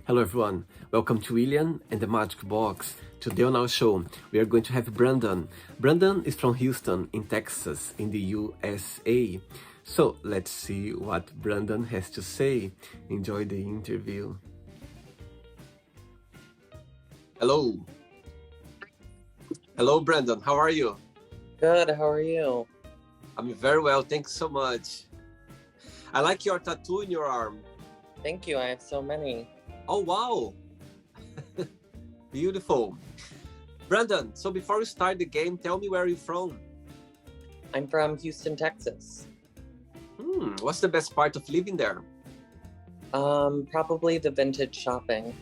Hello everyone, welcome to William and the Magic Box. Today on our show, we are going to have Brandon. Brandon is from Houston in Texas in the USA. So let's see what Brandon has to say. Enjoy the interview. Hello. Hello Brandon, how are you? Good, how are you? I'm very well, thanks so much. I like your tattoo in your arm. Thank you, I have so many. Oh wow! Beautiful. Brandon, so before we start the game, tell me where you're from. I'm from Houston, Texas. What's the best part of living there? Probably the vintage shopping.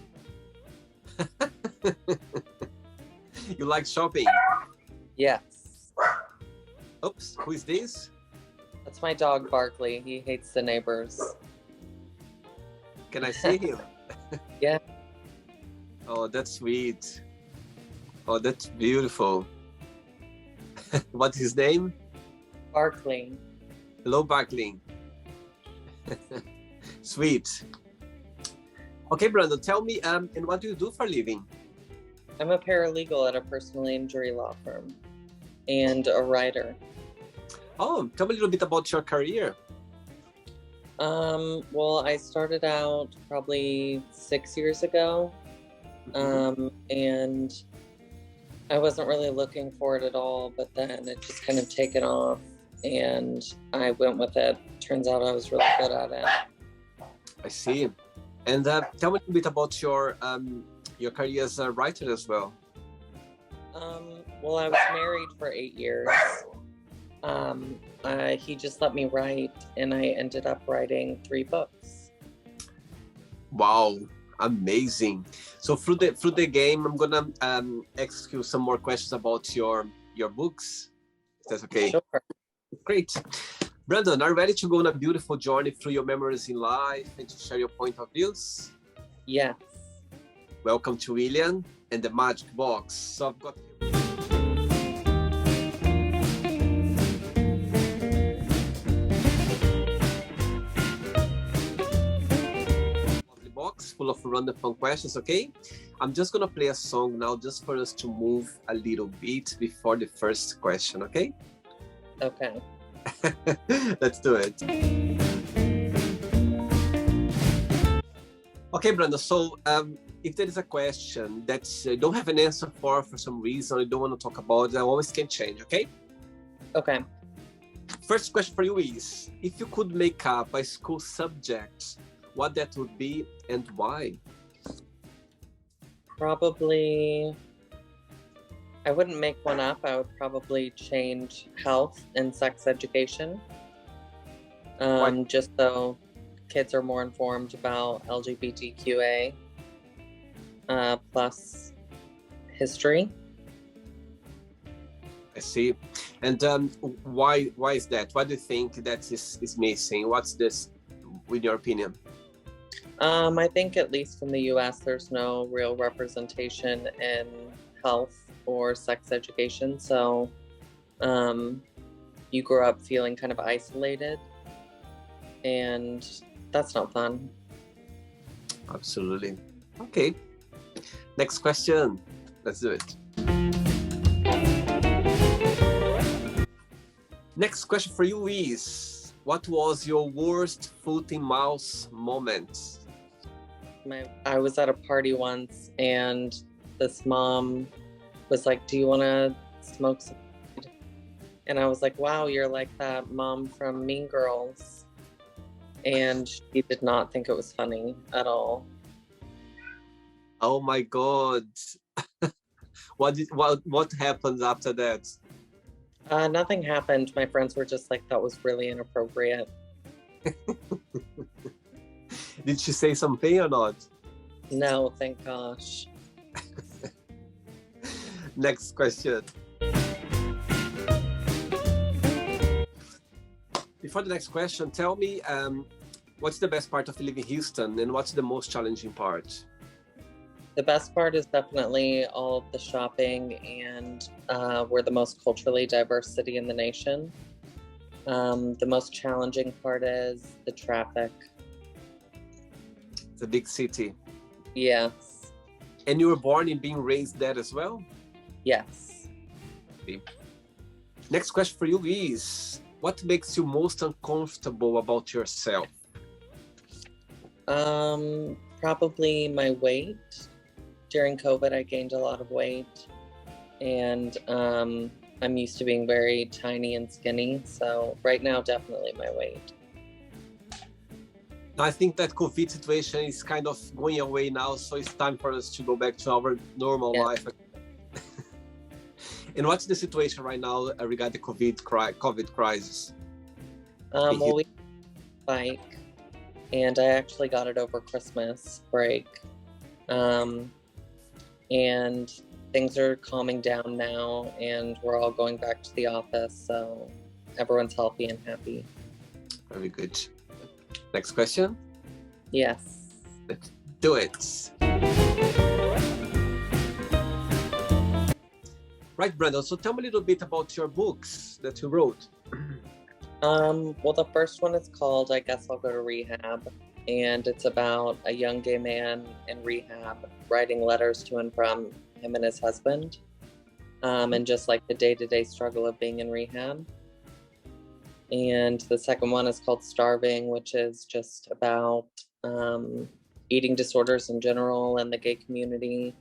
You like shopping? Yes. Oops, who is this? That's my dog, Barkley. He hates the neighbors. Can I see him? Yeah. Oh, that's sweet. Oh, that's beautiful. What's his name? Barkley. Hello, Barkley. Sweet. Okay, Brandon, tell me, and what do you do for a living? I'm a paralegal at a personal injury law firm and a writer. Oh, tell me a little bit about your career. Well, I started out probably 6 years ago, and I wasn't really looking for it at all, but then it just kind of taken off, and I went with it. Turns out I was really good at it. I see. And tell me a little bit about your career as a writer as well. Well, I was married for 8 years. He just let me write, and I ended up writing 3 books. Wow, amazing! So through the game, I'm gonna ask you some more questions about your books. If that's okay. Sure. Great. Brandon, are you ready to go on a beautiful journey through your memories in life and to share your point of views? Yes. Welcome to William and the Magic Box. So I've got box full of random fun questions, okay? I'm just gonna play a song now just for us to move a little bit before the first question, okay? Okay. Let's do it. Okay, Brandon, so if there is a question that you don't have an answer for some reason, or you don't want to talk about it, I always can change, okay? Okay. First question for you is, if you could make up a school subject, what that would be and why? Probably, I wouldn't make one up. I would probably change health and sex education. Just so kids are more informed about LGBTQA plus history. I see. And why is that? What do you think that is missing? What's this, in your opinion? I think at least in the US, there's no real representation in health or sex education. So you grow up feeling kind of isolated, and that's not fun. Absolutely. Okay. Next question. Let's do it. Next question for you is, what was your worst foot in mouth moment? I was at a party once, and this mom was like, "Do you want to smoke some weed?" And I was like, "Wow, you're like that mom from Mean Girls." And she did not think it was funny at all. Oh my God. What happened after that? Nothing happened. My friends were just like, "That was really inappropriate." Did she say something or not? No, thank gosh. Next question. Before the next question, tell me what's the best part of living in Houston and what's the most challenging part? The best part is definitely all of the shopping, and we're the most culturally diverse city in the nation. The most challenging part is the traffic. It's a big city. Yes. And you were born and being raised there as well? Yes. Okay. Next question for you is, what makes you most uncomfortable about yourself? Probably my weight. During COVID, I gained a lot of weight, and I'm used to being very tiny and skinny. So right now, definitely my weight. I think that COVID situation is kind of going away now, so it's time for us to go back to our normal life. And what's the situation right now regarding the COVID crisis? Well, we bike, and I actually got it over Christmas break, and things are calming down now, and we're all going back to the office, so everyone's healthy and happy. Very good. Next question? Yes. Let's do it. Right, Brandon, so tell me a little bit about your books that you wrote. Well, the first one is called I Guess I'll Go to Rehab, and it's about a young gay man in rehab writing letters to and from him and his husband, and just like the day-to-day struggle of being in rehab. And the second one is called Starving, which is just about eating disorders in general and the gay community.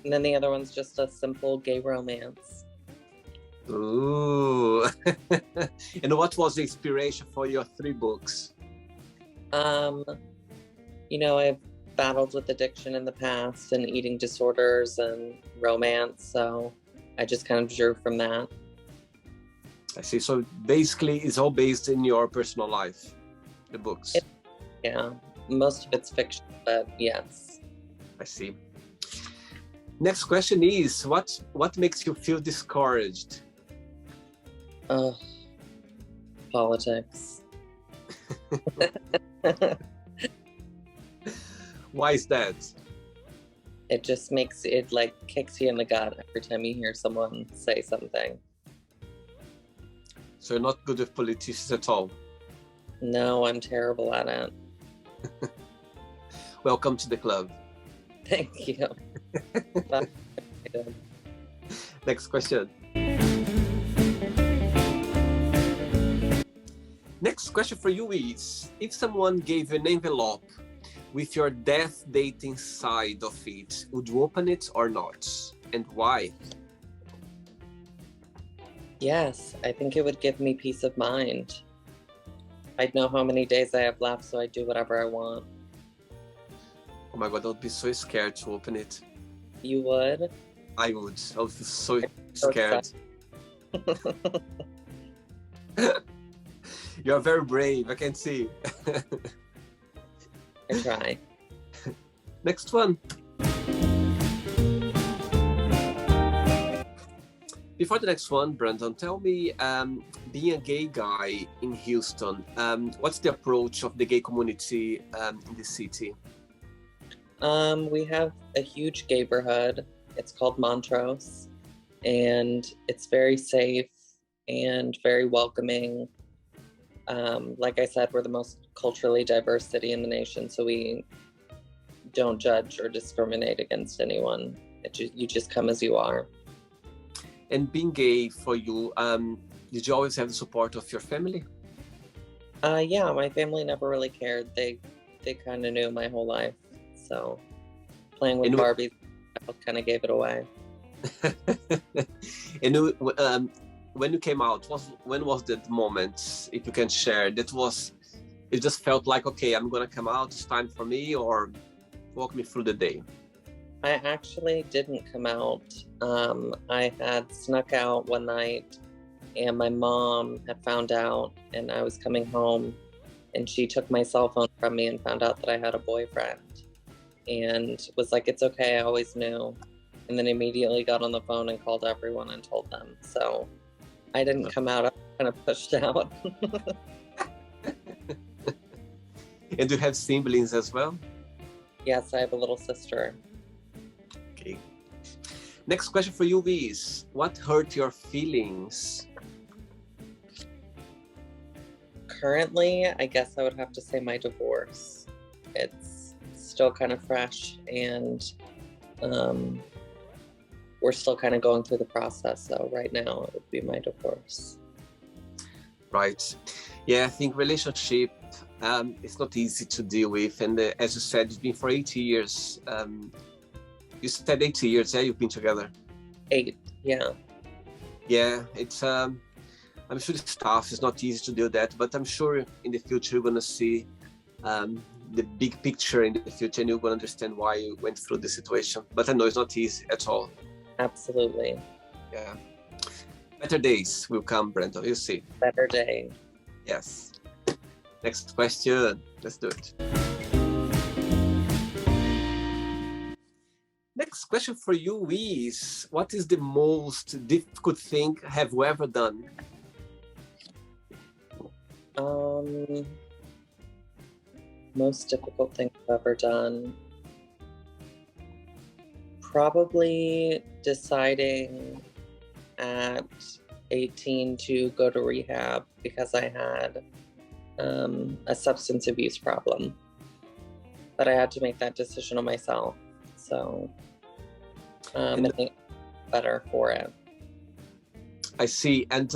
And then the other one's just a simple gay romance. Ooh. And what was the inspiration for your 3 books? I've battled with addiction in the past and eating disorders and romance, so I just kind of drew from that. I see. So basically, it's all based in your personal life, the books. Yeah, most of it's fiction, but yes. I see. Next question is, what makes you feel discouraged? Politics. Why is that? It just makes it like kicks you in the gut every time you hear someone say something. So you're not good with politicians at all? No, I'm terrible at it. Welcome to the club. Thank you. Next question. Next question for you is, if someone gave you an envelope with your death date inside of it, would you open it or not? And why? Yes, I think it would give me peace of mind. I'd know how many days I have left, so I'd do whatever I want. Oh my God, I would be so scared to open it. You would? I would. I would be so scared. You're very brave, I can see. I try. Next one. Before the next one, Brandon, tell me, being a gay guy in Houston, what's the approach of the gay community in the city? We have a huge neighborhood. It's called Montrose, and it's very safe and very welcoming. Like I said, we're the most culturally diverse city in the nation, so we don't judge or discriminate against anyone. You just come as you are. And being gay for you, did you always have the support of your family? Yeah, my family never really cared. They kind of knew my whole life. So playing with Barbie kind of gave it away. And when you came out, when was that moment, if you can share? It just felt like, okay, I'm gonna come out, it's time for me, or walk me through the day? I actually didn't come out. I had snuck out one night, and my mom had found out, and I was coming home, and she took my cell phone from me and found out that I had a boyfriend, and was like, it's okay, I always knew. And then immediately got on the phone and called everyone and told them. So I didn't come out, I was kind of pushed out. And do you have siblings as well? Yes, I have a little sister. Okay. Next question for you is, what hurt your feelings? Currently, I guess I would have to say my divorce. It's still kind of fresh, and we're still kind of going through the process. So right now it would be my divorce. Right. Yeah, I think relationship it's not easy to deal with. And as you said, it's been for 80 years. You said 80 years, yeah, you've been together? 8, yeah. Yeah, it's, I'm sure it's tough. It's not easy to do that, but I'm sure in the future you're going to see the big picture in the future, and you're going to understand why you went through the situation. But I know it's not easy at all. Absolutely. Yeah. Better days will come, Brenda. You'll see. Better day. Yes. Next question. Let's do it. Next question for you is, what is the most difficult thing have you ever done? Most difficult thing I've ever done. Probably deciding at 18 to go to rehab because I had a substance abuse problem. But I had to make that decision on myself. So I think better for it. I see. And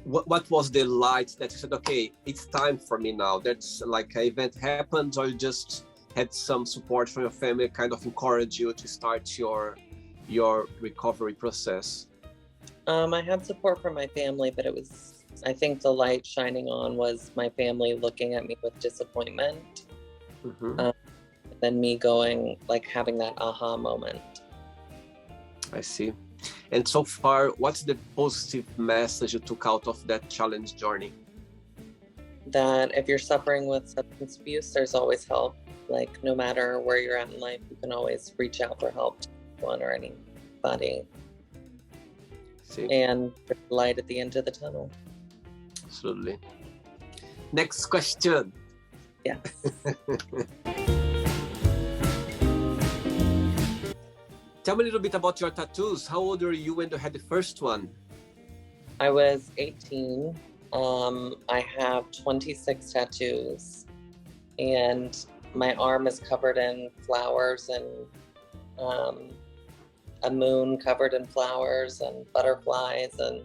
what was the light that you said, okay, it's time for me now? That's like an event happened, or you just had some support from your family kind of encourage you to start your recovery process? I had support from my family, but it was, I think the light shining on was my family looking at me with disappointment. Mm-hmm. Then me going, like having that aha moment. I see. And so far, what's the positive message you took out of that challenge journey? That if you're suffering with substance abuse, there's always help. Like no matter where you're at in life, you can always reach out for help to anyone or anybody. See. And there's light at the end of the tunnel. Absolutely. Next question. Yes. Tell me a little bit about your tattoos. How old were you when you had the first one? I was 18. I have 26 tattoos, and my arm is covered in flowers and a moon covered in flowers and butterflies and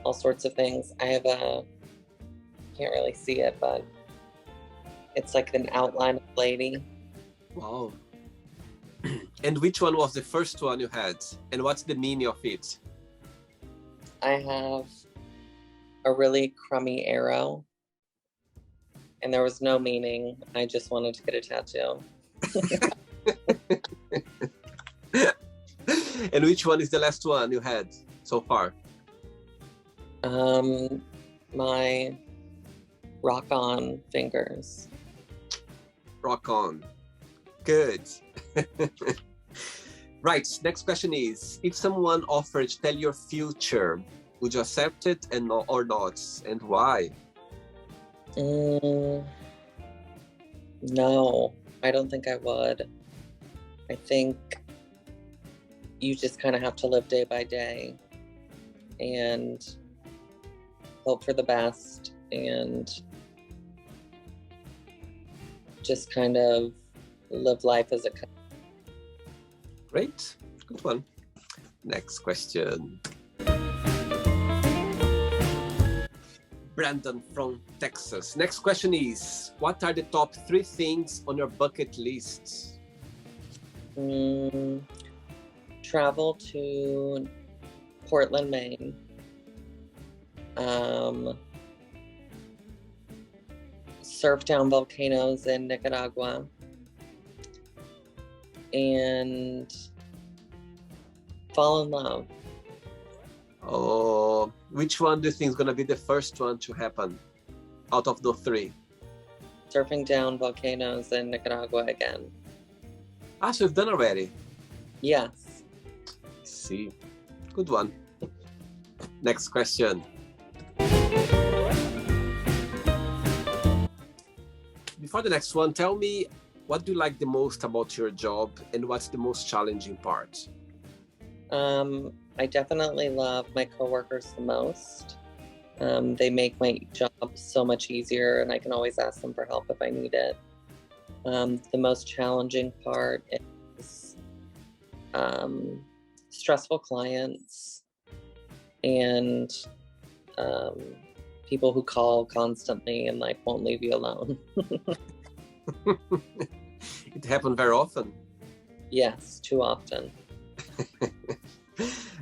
all sorts of things. I have can't really see it, but it's like an outline of a lady. Wow. And which one was the first one you had? And what's the meaning of it? I have a really crummy arrow, and there was no meaning. I just wanted to get a tattoo. And which one is the last one you had so far? My rock on fingers. Rock on. Good. Right, next question is, if someone offered to tell your future, would you accept it or not, and why? No, I don't think I would. I think you just kind of have to live day by day and hope for the best and just kind of live life as it comes. Great, good one. Next question. Brandon from Texas. Next question is, what are the top 3 things on your bucket list? Travel to Portland, Maine. Surf down volcanoes in Nicaragua. And fall in love. Oh, which one do you think is going to be the first one to happen out of the 3? Surfing down volcanoes in Nicaragua again. Ah, so you've done already? Yes. I see. Good one. Next question. Before the next one, tell me, what do you like the most about your job and what's the most challenging part? I definitely love my coworkers the most. They make my job so much easier, and I can always ask them for help if I need it. The most challenging part is stressful clients and people who call constantly and like won't leave you alone. It happened very often. Yes, too often.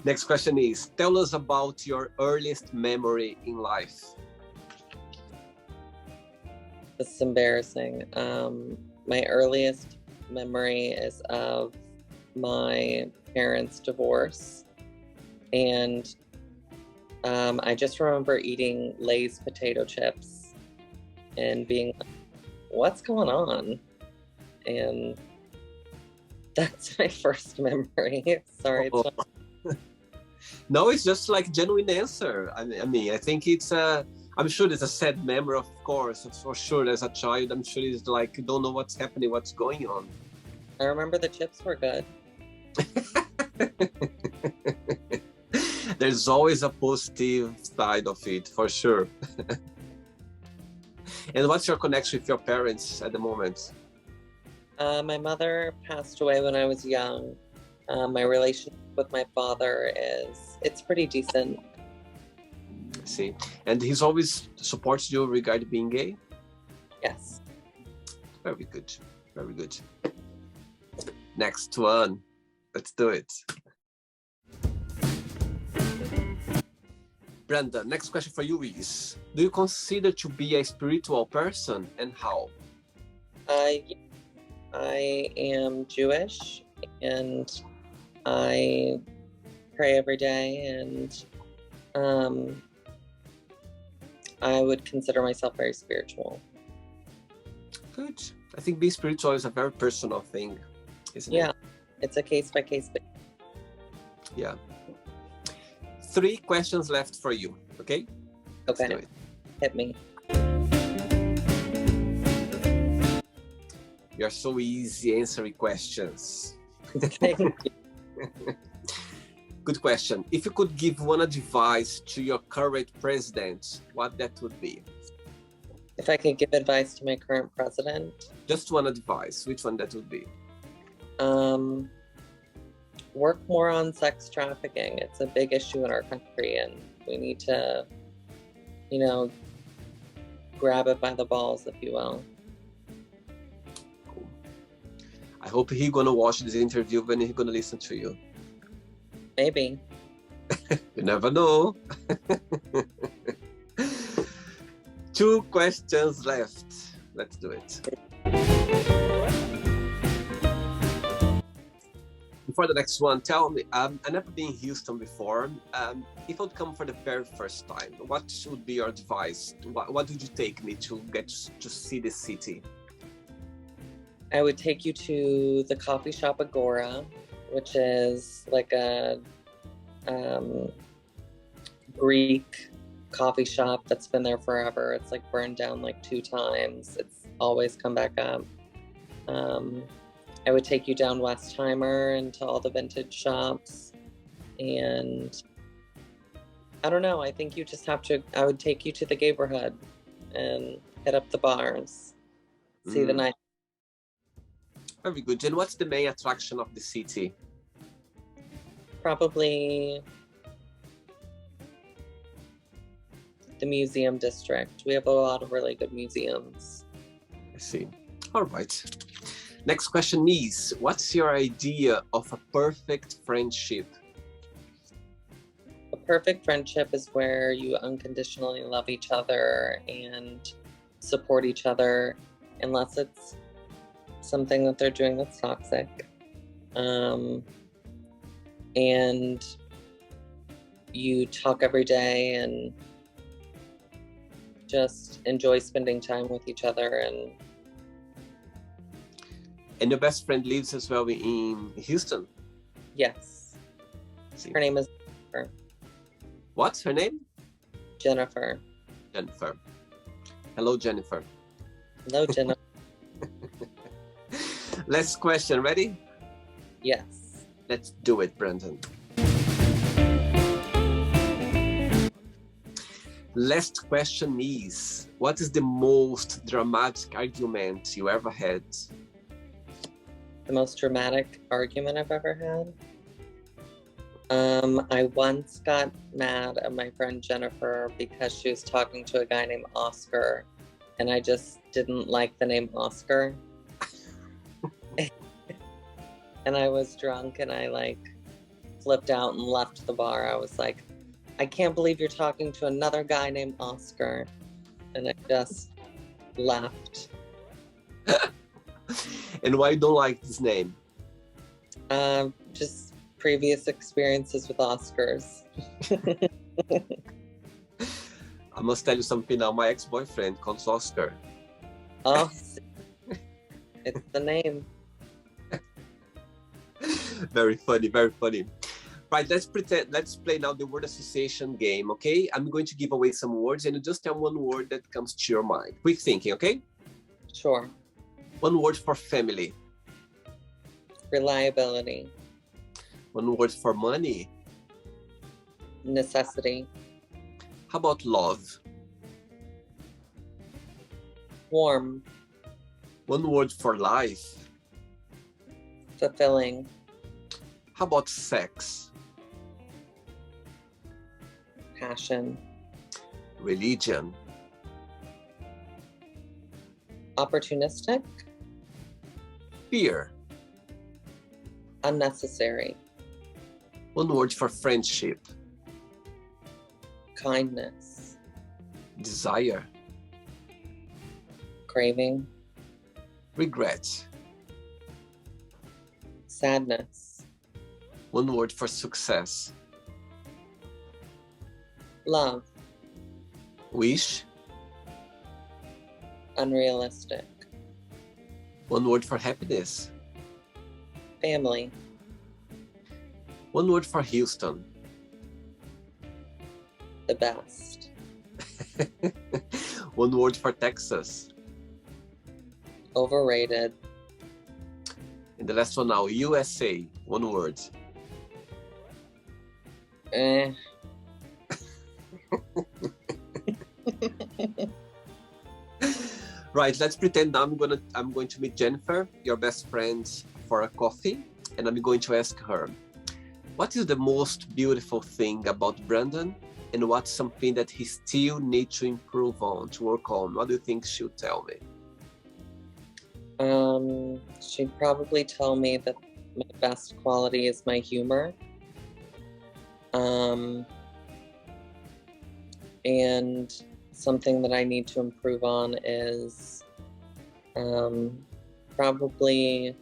Next question is, tell us about your earliest memory in life. This is embarrassing. My earliest memory is of my parents' divorce, and I just remember eating Lay's potato chips and being like, what's going on? And that's my first memory. Sorry. It's not... No, it's just like genuine answer. I mean, I think it's I'm sure it's a sad memory, of course, for sure. As a child, I'm sure it's like, you don't know what's happening, what's going on. I remember the chips were good. There's always a positive side of it, for sure. And what's your connection with your parents at the moment? My mother passed away when I was young. My relationship with my father it's pretty decent. I see. And he's always supports you regarding being gay? Yes. Very good. Very good. Next one. Let's do it. Brenda, next question for you is, do you consider to be a spiritual person, and how? I am Jewish, and I pray every day, and I would consider myself very spiritual. Good. I think being spiritual is a very personal thing, isn't it? Yeah, it's a case-by-case basis. Yeah. 3 questions left for you, okay? Okay. Let's do it. Hit me. You're so easy answering questions. Thank you. Good question. If you could give one advice to your current president, what that would be? If I could give advice to my current president, Just one advice. Which one that would be? work more on sex trafficking. It's a big issue in our country, and we need to, grab it by the balls, if you will. Cool. I hope he's gonna watch this interview when he's gonna listen to you. Maybe. You never know. 2 questions left. Let's do it. For the next one, tell me, I've never been in Houston before. If I would come for the very first time, what would be your advice? What would you take me to get to see the city? I would take you to the coffee shop Agora, which is like a Greek coffee shop that's been there forever. It's like burned down like 2 times. It's always come back up. I would take you down Westheimer and to all the vintage shops. And I don't know, I think you just have to, I would take you to the neighborhood and hit up the bars, see the night. Very good. And what's the main attraction of the city? Probably the museum district. We have a lot of really good museums. I see. All right. Next question is, what's your idea of a perfect friendship? A perfect friendship is where you unconditionally love each other and support each other, unless it's something that they're doing that's toxic. And you talk every day and just enjoy spending time with each other. And your best friend lives as well in Houston? Yes. See. Her name is Jennifer. What's her name? Jennifer. Jennifer. Hello, Jennifer. Hello, Jennifer. Last question. Ready? Yes. Let's do it, Brandon. Last question is, what is the most dramatic argument you ever had? The most dramatic argument I've ever had? I once got mad at my friend Jennifer because she was talking to a guy named Oscar, and I just didn't like the name Oscar. And I was drunk and I like flipped out and left the bar. I was like, I can't believe you're talking to another guy named Oscar. And I just left. And why you don't like this name? Just previous experiences with Oscars. I must tell you something now. My ex-boyfriend calls Oscar. Oh, it's the name. Very funny, very funny. Right, let's play now the word association game, okay? I'm going to give away some words and you just tell one word that comes to your mind. Quick thinking, okay? Sure. One word for family. Reliability. One word for money. Necessity. How about love? Warm. One word for life. Fulfilling. How about sex? Passion. Religion. Opportunistic. Fear. Unnecessary. One word for friendship. Kindness. Desire. Craving. Regret. Sadness. One word for success. Love. Wish. Unrealistic. One word for happiness. Family. One word for Houston. The best. One word for Texas. Overrated. And the last one now, USA. One word. Eh. Right, let's pretend now I'm going to meet Jennifer, your best friend, for a coffee, and I'm going to ask her, what is the most beautiful thing about Brandon, and what's something that he still needs to improve on, to work on? What do you think she'll tell me? She'd probably tell me that my best quality is my humor. And something that I need to improve on is probably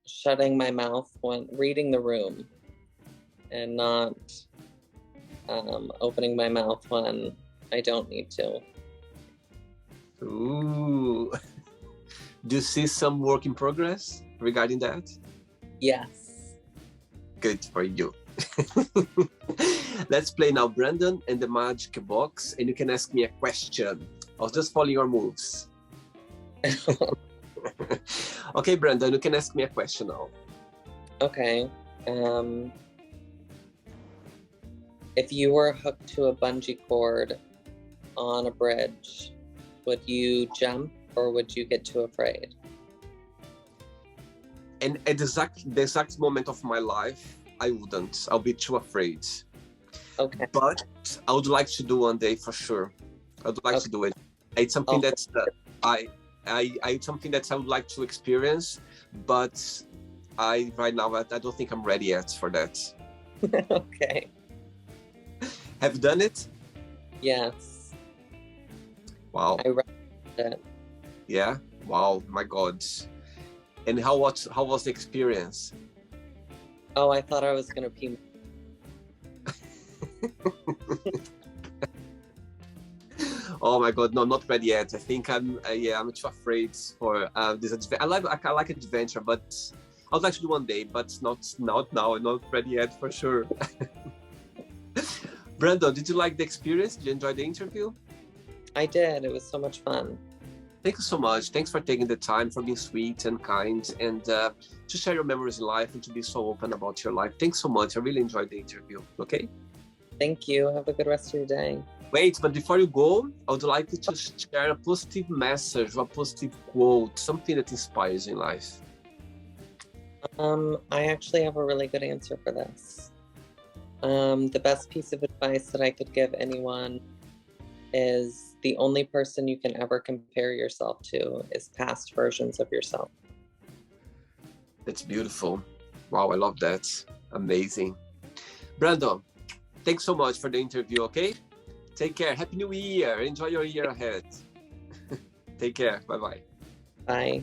shutting my mouth when reading the room and not opening my mouth when I don't need to. Ooh. Do you see some work in progress regarding that? Yes. Good for you. Let's play now Brandon and the magic box, and you can ask me a question. I was just following your moves. Okay, Brandon, you can ask me a question now. Okay. If you were hooked to a bungee cord on a bridge, would you jump or would you get too afraid? And at the exact moment of my life, I wouldn't. I'll be too afraid. Okay. But I would like to do one day for sure. I would like to do it. It's something that's something that I would like to experience, but right now I don't think I'm ready yet for that. Okay. Have you done it? Yes. Wow. I read it. Yeah. Wow. My God. And how was the experience? Oh, I thought I was gonna pee. Oh my God, no, not ready yet. I think I'm too afraid for this adventure. I like adventure, but I would like to do one day, but not now. I'm not ready yet for sure. Brando, did you like the experience? Did you enjoy the interview? I did. It was so much fun. Thank you so much. Thanks for taking the time, for being sweet and kind, and to share your memories in life and to be so open about your life. Thanks so much. I really enjoyed the interview. Okay? Thank you. Have a good rest of your day. Wait, but before you go, I would like you to share a positive message, a positive quote, something that inspires you in life. I actually have a really good answer for this. The best piece of advice that I could give anyone is the only person you can ever compare yourself to is past versions of yourself. That's beautiful. Wow, I love that. Amazing. Brandon, thanks so much for the interview, okay? Take care. Happy New Year. Enjoy your year ahead. Take care. Bye-bye. Bye.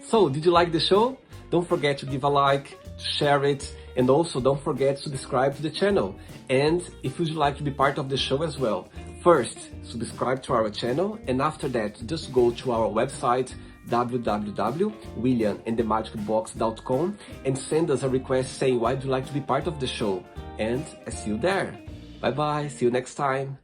So, did you like the show? Don't forget to give a like, to share it, and also don't forget to subscribe to the channel. And if you'd like to be part of the show as well, first, subscribe to our channel, and after that, just go to our website, www.williamandthemagicbox.com, and send us a request saying why you'd like to be part of the show. And I see you there. Bye bye, see you next time.